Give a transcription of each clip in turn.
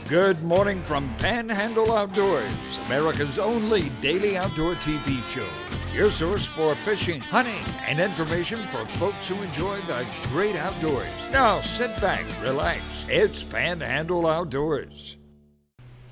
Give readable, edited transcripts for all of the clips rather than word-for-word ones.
Good morning from Panhandle Outdoors, America's only daily outdoor TV show. Your source for fishing, hunting, and information for folks who enjoy the great outdoors. Now sit back, relax. It's Panhandle Outdoors.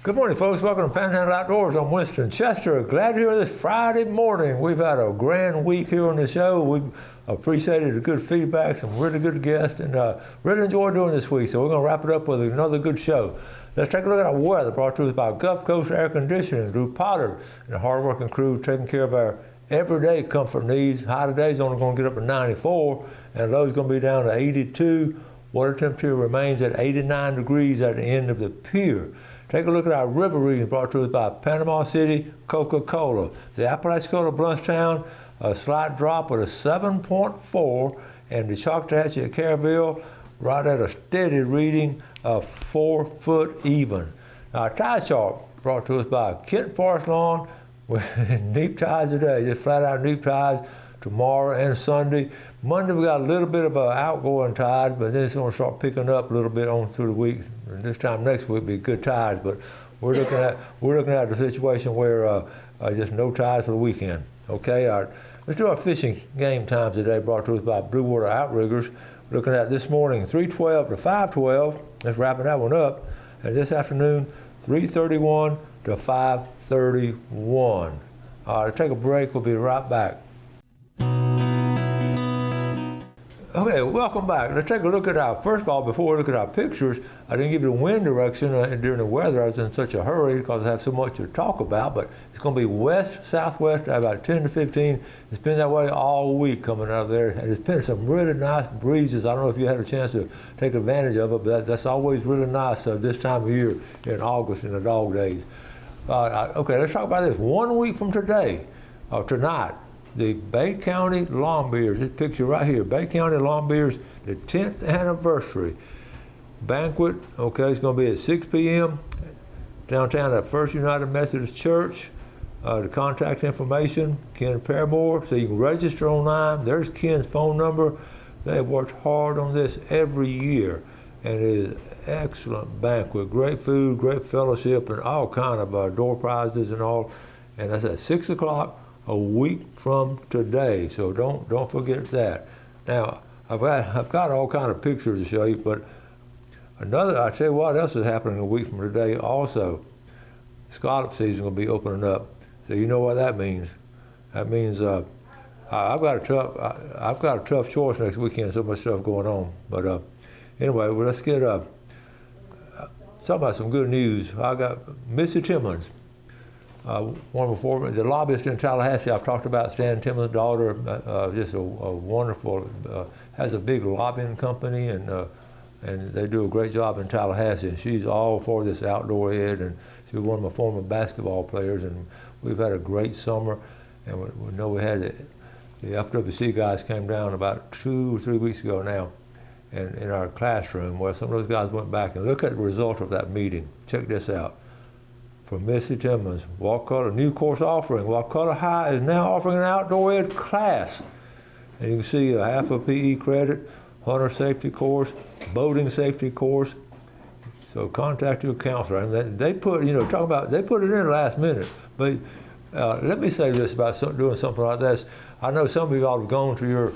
Good morning, folks. Welcome to Panhandle Outdoors. I'm Winston Chester. Glad you're here this Friday morning. We've had a grand week here on the show. We've appreciated the good feedback, some really good guests, and really enjoyed doing this week. So we're going to wrap it up with another good show. Let's take a look at our weather, brought to us by Gulf Coast Air Conditioning, Drew Pollard, and a hard-working crew taking care of our everyday comfort needs. High today is only going to get up to 94, and low is going to be down to 82. Water temperature remains at 89 degrees at the end of the pier. Take a look at our river reading, brought to us by Panama City Coca-Cola. The Apalachicola Bluntstown, a slight drop at a 7.4, and the Choctawhatchee at Caryville right at a steady reading of 4 foot even. Now, our tide chart brought to us by Kent Forest Lawn with neap tides today, just flat out neap tides tomorrow and Sunday. Monday we got a little bit of an outgoing tide, but then it's going to start picking up a little bit on through the week. And this time next week will be good tides, but we're looking at the situation where just no tides for the weekend. Okay, let's do our fishing game times today, brought to us by Blue Water Outriggers. Looking at this morning, 3:12 to 5:12. Let's wrapping that one up. And this afternoon, 3:31 to 5:31. All right, take a break. We'll be right back. Okay, welcome back. Let's take a look at first of all, before we look at our pictures, I didn't give you the wind direction during the weather. I was in such a hurry because I have so much to talk about, but it's going to be west-southwest at about 10 to 15. It's been that way all week coming out of there, and it's been some really nice breezes. I don't know if you had a chance to take advantage of it, but that's always really nice this time of year in August in the dog days. Okay, let's talk about this. 1 week from today, or tonight, the Bay County Lawn Beers, this picture right here, Bay County Lawn Beers, the 10th anniversary banquet. Okay, it's going to be at 6 p.m. downtown at First United Methodist Church. The contact information, Ken Paramore, so you can register online. There's Ken's phone number. They have worked hard on this every year, and it is an excellent banquet. Great food, great fellowship, and all kind of door prizes and all. And that's at 6 o'clock. A week from today, so don't forget that. Now I've got all kind of pictures to show you, but I tell you what else is happening a week from today. Also, scallop season will be opening up, so you know what that means. That means I've got a tough choice next weekend. So much stuff going on, but anyway, well, let's get talk about some good news. I got Missy Timmons. One before the lobbyist in Tallahassee, I've talked about Stan Timmons' daughter, just a wonderful, has a big lobbying company, and they do a great job in Tallahassee. And she's all for this outdoor ed, and she's one of my former basketball players, and we've had a great summer. And we know we had the FWC guys came down about 2 or 3 weeks ago now, and in our classroom, where some of those guys went back and look at the result of that meeting. Check this out. For Missy Timmons, Wakulla new course offering. Wakulla High is now offering an outdoor ed class. And you can see a half a PE credit, hunter safety course, boating safety course. So contact your counselor. And they put, they put it in last minute. But let me say this about doing something like this. I know some of you all have gone to your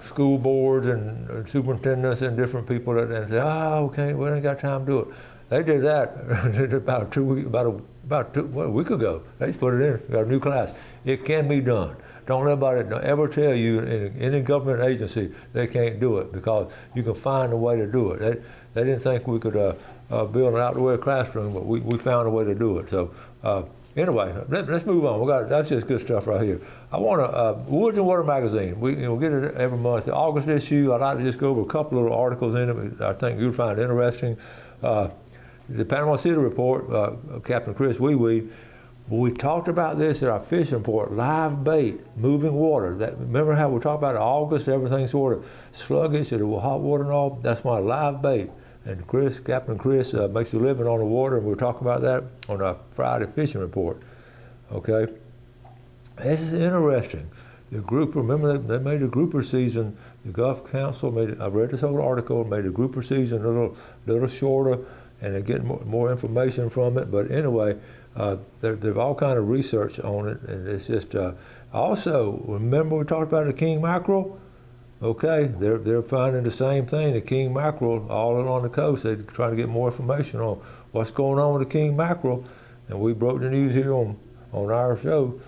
school boards and superintendents and different people and say, okay, we ain't got time to do it. They did that about a week ago. They just put it in, got a new class. It can be done. Don't let anybody ever tell you in any government agency they can't do it, because you can find a way to do it. They didn't think we could build an outdoor classroom, but we found a way to do it. So anyway, let's move on. That's just good stuff right here. I want Woods and Water magazine. We get it every month. The August issue, I'd like to just go over a couple little articles in it I think you'll find interesting. The Panama City report, Captain Chris Wee, we talked about this at our fishing report, live bait, moving water. Remember how we talked about in August, everything sort of sluggish, it was hot water and all? That's my live bait. And Captain Chris makes a living on the water, and we'll talk about that on our Friday fishing report. Okay? This is interesting. The grouper, remember they made a grouper season. The Gulf Council I read this whole article, made a grouper season a little shorter. and they get more information from it. But anyway, there's all kind of research on it, and it's just also, remember we talked about the king mackerel? Okay, they're finding the same thing, the king mackerel, all along the coast. They're trying to get more information on what's going on with the king mackerel, and we broke the news here on our show.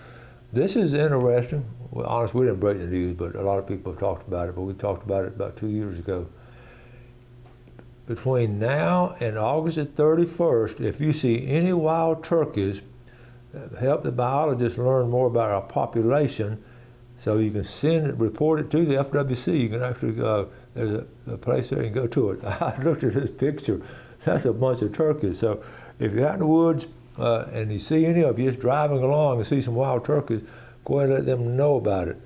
This is interesting. Well, honestly, we didn't break the news, but a lot of people have talked about it, but we talked about it about 2 years ago. Between now and August the 31st, if you see any wild turkeys, help the biologists learn more about our population, so you can report it to the FWC. You can actually, there's a place there you can go to it. I looked at this picture. That's a bunch of turkeys. So if you're out in the woods and you see any of you just driving along and see some wild turkeys, go ahead and let them know about it.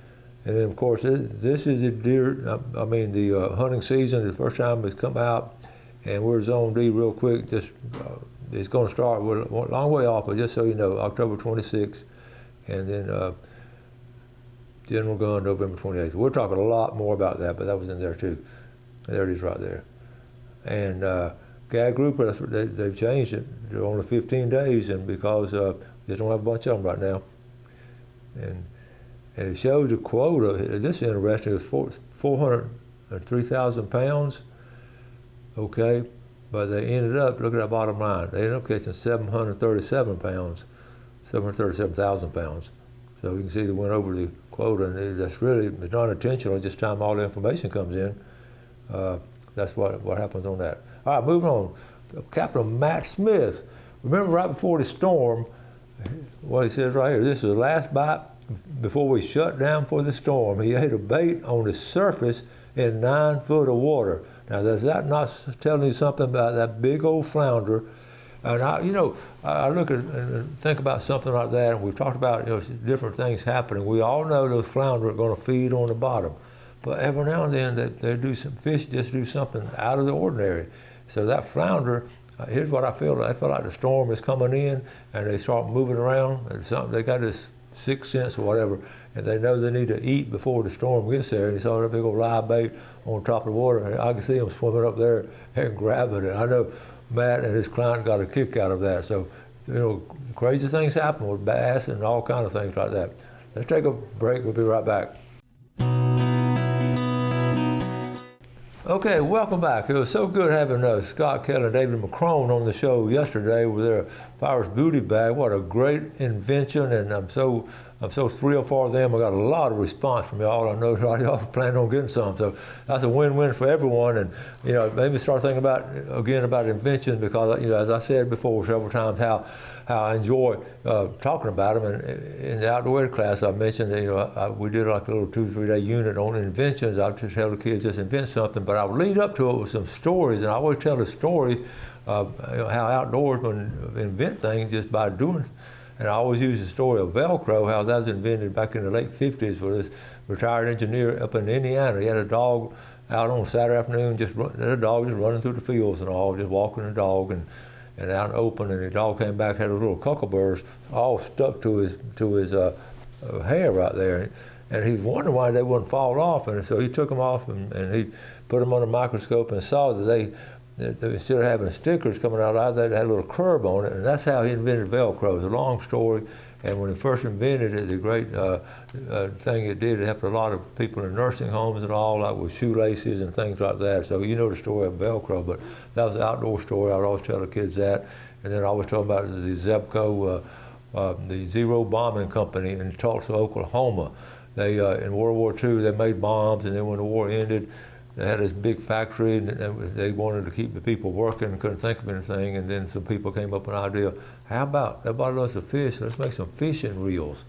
And then, of course, this is the hunting season, the first time it's come out, and we're Zone D real quick. It's going to start, we're a long way off, but just so you know, October 26th, and then General Gun, November 28th. We're talking a lot more about that, but that was in there too. There it is right there. And gag grouper, they've changed it. They're only 15 days, and because they don't have a bunch of them right now. And it shows the quota. This is interesting. It's 403,000 pounds. Okay, but they ended up, look at that bottom line. They ended up catching 737 pounds, 737,000 pounds. So you can see they went over the quota, and that's really, it's not intentional. Just time all the information comes in. That's what happens on that. All right, moving on. Captain Matt Smith. Remember right before the storm, what he says right here, this is the last bite before we shut down for the storm. He ate a bait on the surface in 9 foot of water. Now, does that not tell you something about that big old flounder? And I look at and think about something like that, and we've talked about different things happening. We all know those flounder are going to feed on the bottom, but every now and then they do some fish just do something out of the ordinary. So that flounder, here's what I feel. I feel like the storm is coming in, and they start moving around. And they got this sixth sense or whatever, and they know they need to eat before the storm gets there. And he saw that big old live bait on top of the water, and I can see him swimming up there and grabbing it. I know Matt and his client got a kick out of that. So, crazy things happen with bass and all kinds of things like that. Let's take a break. We'll be right back. Okay, welcome back. It was so good having Scott Kelly and David McCrone on the show yesterday with their Pirate's Booty Bag. What a great invention, and I'm so thrilled for them. I got a lot of response from y'all. I know a lot of y'all plan on getting some, so that's a win-win for everyone. And it made me start thinking about inventions, because as I said before several times, how I enjoy talking about them. And in the outdoor class, I mentioned that we did like a little 2-3 day unit on inventions. I would just tell the kids just invent something, but I would lead up to it with some stories, and I always tell the story how outdoorsmen invent things just by doing. And I always use the story of Velcro, how that was invented back in the late 50s for this retired engineer up in Indiana. He had a dog out on a Saturday afternoon, the dog just running through the fields and all, just walking the dog and out in the open, and the dog came back, had a little cuckleburrs all stuck to his hair right there. And he wondered why they wouldn't fall off, and so he took them off and he put them under a microscope and saw that they instead of having stickers coming out, they had a little curve on it, and that's how he invented Velcro. It's a long story, and when he first invented it, the great thing it did, it helped a lot of people in nursing homes and all, like with shoelaces and things like that. So you know the story of Velcro, but that was an outdoor story. I would always tell the kids that, and then I always tell them about the Zebco, the Zero Bombing Company in Tulsa, Oklahoma. They in World War II, they made bombs, and then when the war ended, they had this big factory, and they wanted to keep the people working, couldn't think of anything, and then some people came up with an idea, how about, everybody loves to fish, let's make some fishing reels.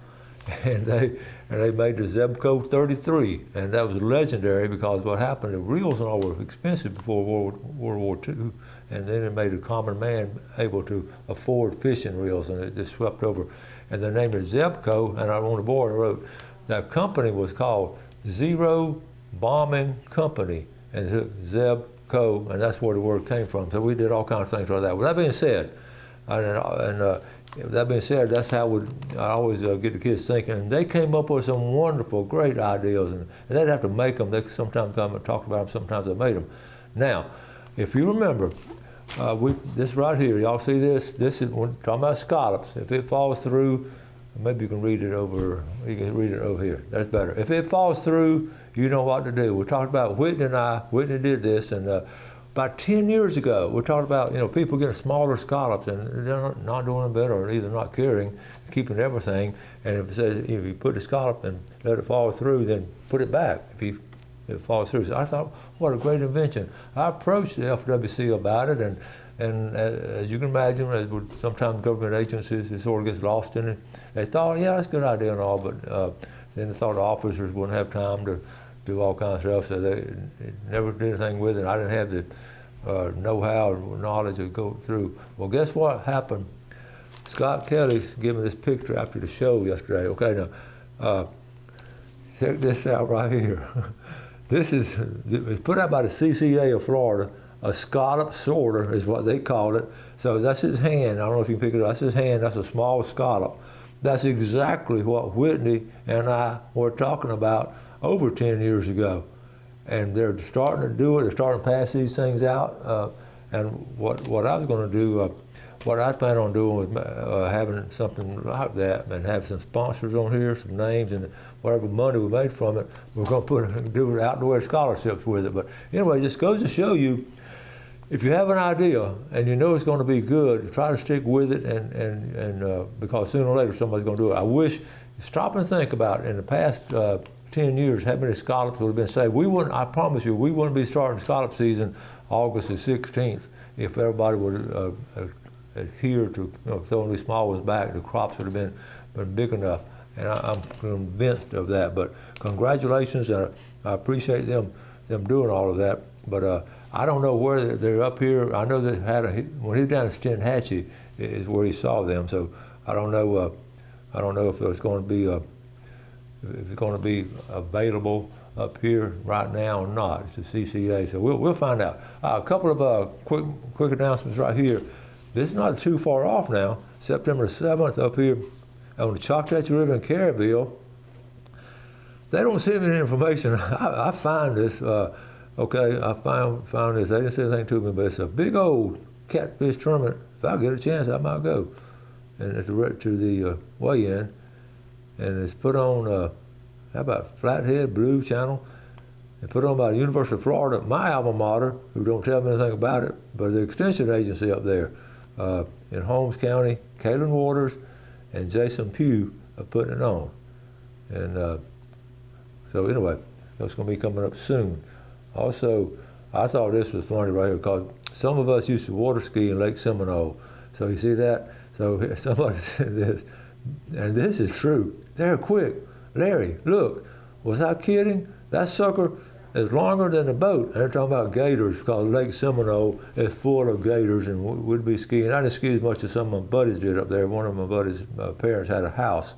And they made the Zebco 33, and that was legendary because what happened, the reels and all were expensive before World War II, and then it made a common man able to afford fishing reels, and it just swept over. And they named it Zebco, and on the board I wrote, that company was called Zero Bombing Company, and Zebco, and that's where the word came from. So we did all kinds of things like that. With that being said, that's how I always get the kids thinking. And they came up with some wonderful, great ideas, and they'd have to make them. They sometimes come and talk about them, sometimes they made them. Now, if you remember, this right here, y'all see this? This is, we're talking about scallops. If it falls through, maybe you can read it over, you can read it over here. That's better. If it falls through, you know what to do. We talked about Whitney and I. Whitney did this, and about 10 years ago, we talked about, people getting smaller scallops and they're not doing them better, or either not caring, keeping everything. And if it says, if you put the scallop and let it fall through, then put it back if it falls through. So I thought, what a great invention. I approached the FWC about it, and as you can imagine, as with sometimes government agencies, it sort of gets lost in it. They thought, yeah, that's a good idea and all, but then they thought the officers wouldn't have time to do all kinds of stuff, so they never did anything with it. I didn't have the know-how or knowledge to go through. Well, guess what happened? Scott Kelly's giving this picture after the show yesterday. Okay, now, check this out right here. This is, it's put out by the CCA of Florida. A scallop sorter is what they call it. So that's his hand. I don't know if you can pick it up. That's his hand. That's a small scallop. That's exactly what Whitney and I were talking about over 10 years ago. And they're starting to do it. They're starting to pass these things out. And what I was going to do, what I plan on doing was having something like that and have some sponsors on here, some names, and whatever money we made from it, we're going to do outdoor scholarships with it. But anyway, it just goes to show you, if you have an idea and you know it's going to be good, try to stick with it, and because sooner or later somebody's going to do it. I wish, stop and think about it. In the past 10 years, how many scallops would have been saved? We wouldn't, I promise you, we wouldn't be starting scallop season August the 16th if everybody would adhere to throwing these small ones back. The crops would have been big enough, and I'm convinced of that. But congratulations, and I appreciate them doing all of that. But I don't know where they're up here. I know they had when he was down in Steinhatchee is where he saw them. So I don't know. I don't know if it's going to be if it's going to be available up here right now or not. It's the CCA, so we'll find out. A couple of quick announcements right here. This is not too far off now. September 7th up here on the Choctaw River in Caryville. They don't send me any information. I find this. Okay, I found this. They didn't say anything to me, but it's a big old catfish tournament. If I get a chance, I might go. And to the weigh-in, and it's put on. How about Flathead Blue Channel? It's put on by the University of Florida, my alma mater, who don't tell me anything about it, but the extension agency up there in Holmes County, Kaylin Waters and Jason Pugh are putting it on. And so anyway, that's going to be coming up soon. Also, I thought this was funny right here because some of us used to water ski in Lake Seminole. So you see that? So somebody said this, and this is true. They're quick. Larry, look, was I kidding? That sucker is longer than a boat. And they're talking about gators because Lake Seminole is full of gators, and we'd be skiing. I didn't ski as much as some of my buddies did up there. One of my buddies' parents had a house,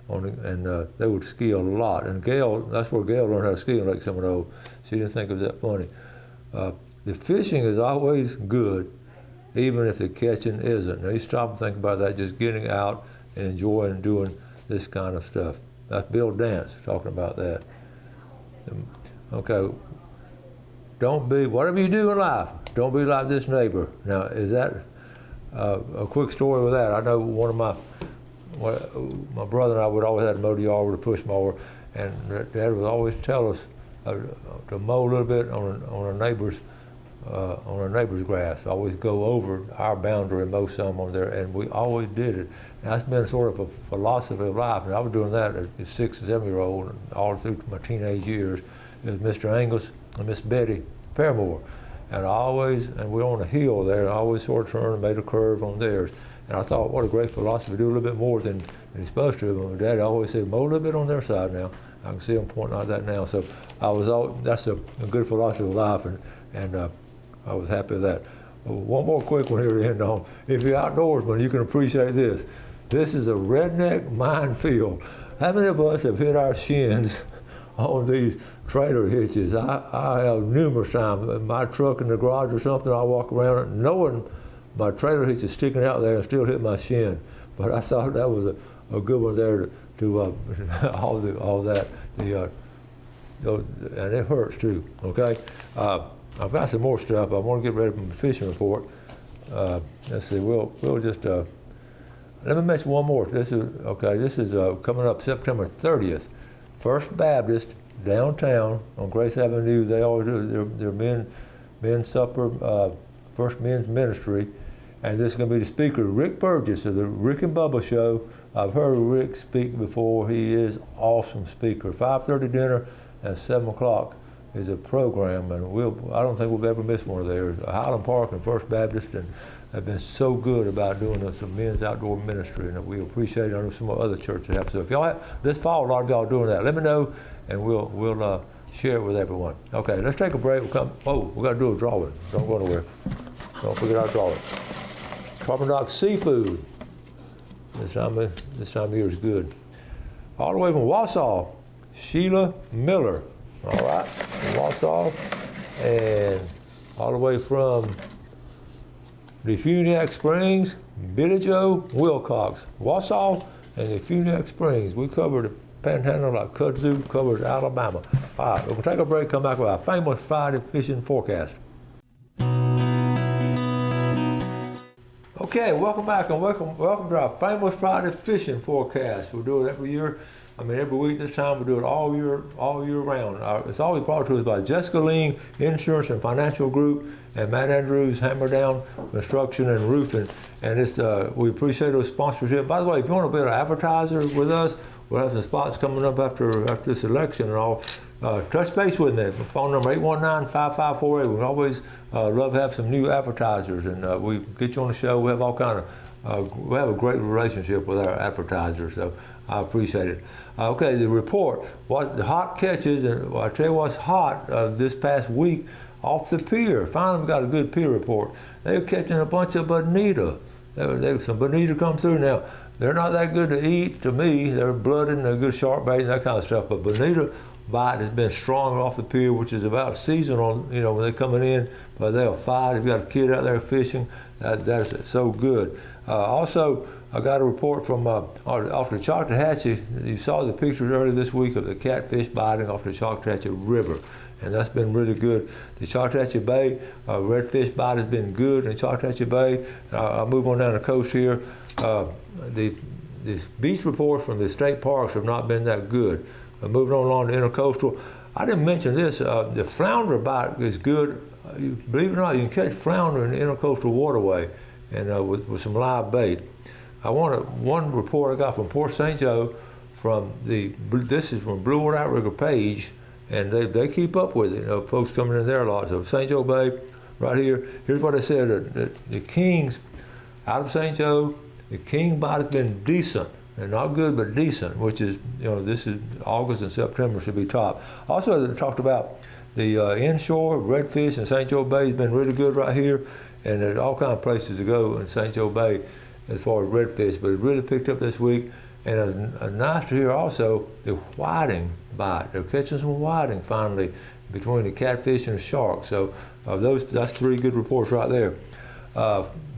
and they would ski a lot. And Gail, that's where Gail learned how to ski in Lake Seminole. She didn't think it was that funny. The fishing is always good, even if the catching isn't. Now you stop and think about that, just getting out and enjoying doing this kind of stuff. That's Bill Dance talking about that. Okay, don't be, whatever you do in life, don't be like this neighbor. Now, is that a quick story with that? I know one of my brother and I would always have to mow the yard with a push mower, and Dad would always tell us to mow a little bit on our neighbor's grass. Always go over our boundary and mow some on there, and we always did it. And that's been sort of a philosophy of life, and I was doing that as a 6 and 7-year-old, and all through my teenage years. It was Mr. Angus and Miss Betty Paramore, and we're on a hill there, and I always sort of turned and made a curve on theirs. And I thought, what a great philosophy, do a little bit more than you're supposed to. But my daddy always said, mow a little bit on their side now. I can see them pointing like that now. So that's a good philosophy of life, and I was happy with that. One more quick one here to end on. If you're outdoorsman, you can appreciate this. This is a redneck minefield. How many of us have hit our shins on these trailer hitches? I have numerous times. In my truck in the garage or something, I walk around knowing my trailer hitch is sticking out there and still hit my shin. But I thought that was a good one there to all that. And it hurts too, okay? I've got some more stuff. I want to get ready for my fishing report. let's see, we'll just, let me mention one more. This is coming up September 30th. First Baptist downtown on Grace Avenue. They always do their men's supper, first men's ministry. And this is going to be the speaker, Rick Burgess of the Rick and Bubba Show. I've heard Rick speak before. He is an awesome speaker. 5:30 dinner and 7 o'clock is a program, and I don't think we've ever missed one of theirs. Highland Park and First Baptist, and they've been so good about doing some men's outdoor ministry, and we appreciate it. I know some other churches have. So if y'all have, this fall, a lot of y'all doing that, let me know, and we'll share it with everyone. Okay, let's take a break. We'll come. Oh, we got to do a drawing. Don't go anywhere. Don't forget our drawing. Carbon Dock Seafood. This time of year is good. All the way from Wausau, Sheila Miller. All right, from Wausau, and all the way from the Funiac Springs, Billy Joe Wilcox. Wausau and the Funiac Springs. We covered the Panhandle like kudzu covers Alabama. All right, we'll take a break, come back with our famous Friday fishing forecast. Okay, welcome back and welcome to our famous Friday fishing forecast. We do it every year. I mean, every week this time we do it all year round. It's always brought to us by Jessica Lean Insurance and Financial Group and Matt Andrews Hammer Down Construction and Roofing. And it's we appreciate those sponsorship. By the way, if you want to be an advertiser with us, we'll have some spots coming up after this election and all. Touch base with me. Phone number 819-5548. We always love to have some new advertisers, and we get you on the show. We have all kind of we have a great relationship with our advertisers, so I appreciate it. Okay, the report. What the hot catches, and I'll tell you what's hot this past week off the pier. Finally, we got a good pier report. They were catching a bunch of bonita. Some bonita come through now. They're not that good to eat to me. They're blooded and they're good shark bait and that kind of stuff. But bonita bite has been strong off the pier, which is about seasonal. When they're coming in, but they'll fight. If you got a kid out there fishing, that's so good. Also, I got a report from off the Choctawhatchee. You saw the pictures earlier this week of the catfish biting off the Choctawhatchee River, and that's been really good. The Choctawhatchee Bay redfish bite has been good in Choctawhatchee Bay. I'll move on down the coast here. The beach reports from the state parks have not been that good. Moving on along the intercoastal, I didn't mention this. The flounder bite is good. Believe it or not, you can catch flounder in the intercoastal waterway, and with some live bait. One report I got from Port St. Joe this is from Blue Water Outrigger page, and they keep up with it. Folks coming in there a lot. So St. Joe Bay, right here. Here's what they said: the kings out of St. Joe, the king bite has been decent. And not good, but decent, which is, this is August and September should be top. Also, they talked about the inshore redfish in St. Joe Bay has been really good right here, and there's all kinds of places to go in St. Joe Bay as far as redfish, but it really picked up this week. And nice to hear also the whiting bite. They're catching some whiting finally between the catfish and the shark. So that's 3 good reports right there.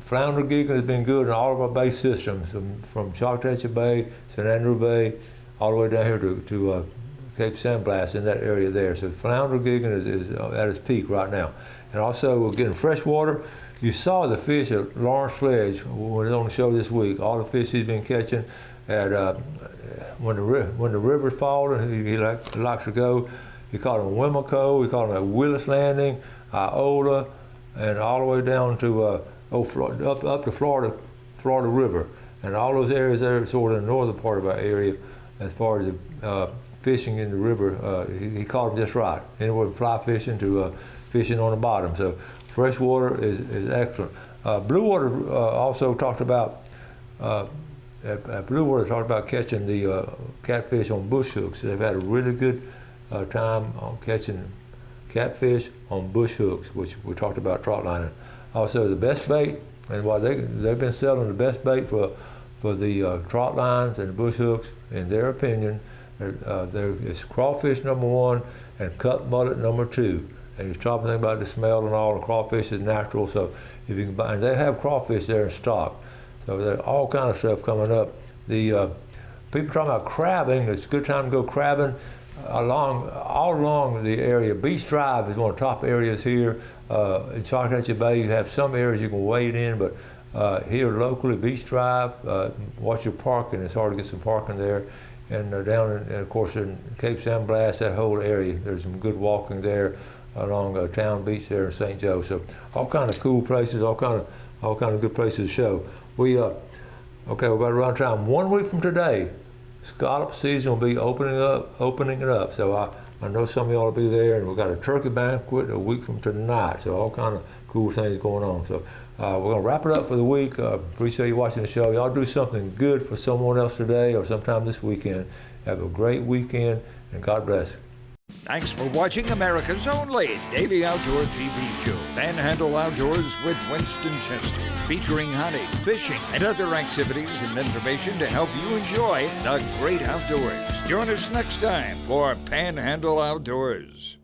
Flounder giggling has been good in all of our bay systems, from Choctawhatchee Bay, St. Andrew Bay, all the way down here to Cape San Blas in that area there. So flounder giggling is at its peak right now. And also we're getting fresh water. You saw the fish at Lawrence Sledge when it was on the show this week. All the fish he's been catching at when the river's falling, he likes to go. He caught them at Wimico, he caught them at Willis Landing, Iola, and all the way down to up to Florida River, and all those areas there, sort of in the northern part of our area, as far as the fishing in the river, he caught them just right. Anywhere from fly fishing to fishing on the bottom. So fresh water is excellent. Blue Water also talked about Blue Water talked about catching the catfish on bush hooks. They've had a really good time on catching catfish on bush hooks, which we talked about trot lining. Also, the best bait, and while they've been selling the best bait for the trot lines and the bush hooks, in their opinion, it's crawfish number 1 and cut mullet number 2. And you're talking about the smell and all. The crawfish is natural, so if you can buy, and they have crawfish there in stock. So there's all kind of stuff coming up. The people talking about crabbing. It's a good time to go crabbing all along the area. Beach Drive is one of the top areas here. In Chattahoochee Bay, you have some areas you can wade in, but here locally, Beach Drive, watch your parking. It's hard to get some parking there. And down in, and of course, in Cape San Blas, that whole area, there's some good walking there along Town Beach there in St. Joe. So all kind of cool places, all kind of good places to show. We're about around time. 1 week from today, scallop season will be opening it up. So I know some of y'all will be there, and we've got a turkey banquet a week from tonight. So all kind of cool things going on. So we're going to wrap it up for the week. Appreciate you watching the show. Y'all do something good for someone else today or sometime this weekend. Have a great weekend, and God bless. Thanks for watching America's only daily outdoor TV show, Panhandle Outdoors with Winston Chester, featuring hunting, fishing, and other activities and information to help you enjoy the great outdoors. Join us next time for Panhandle Outdoors.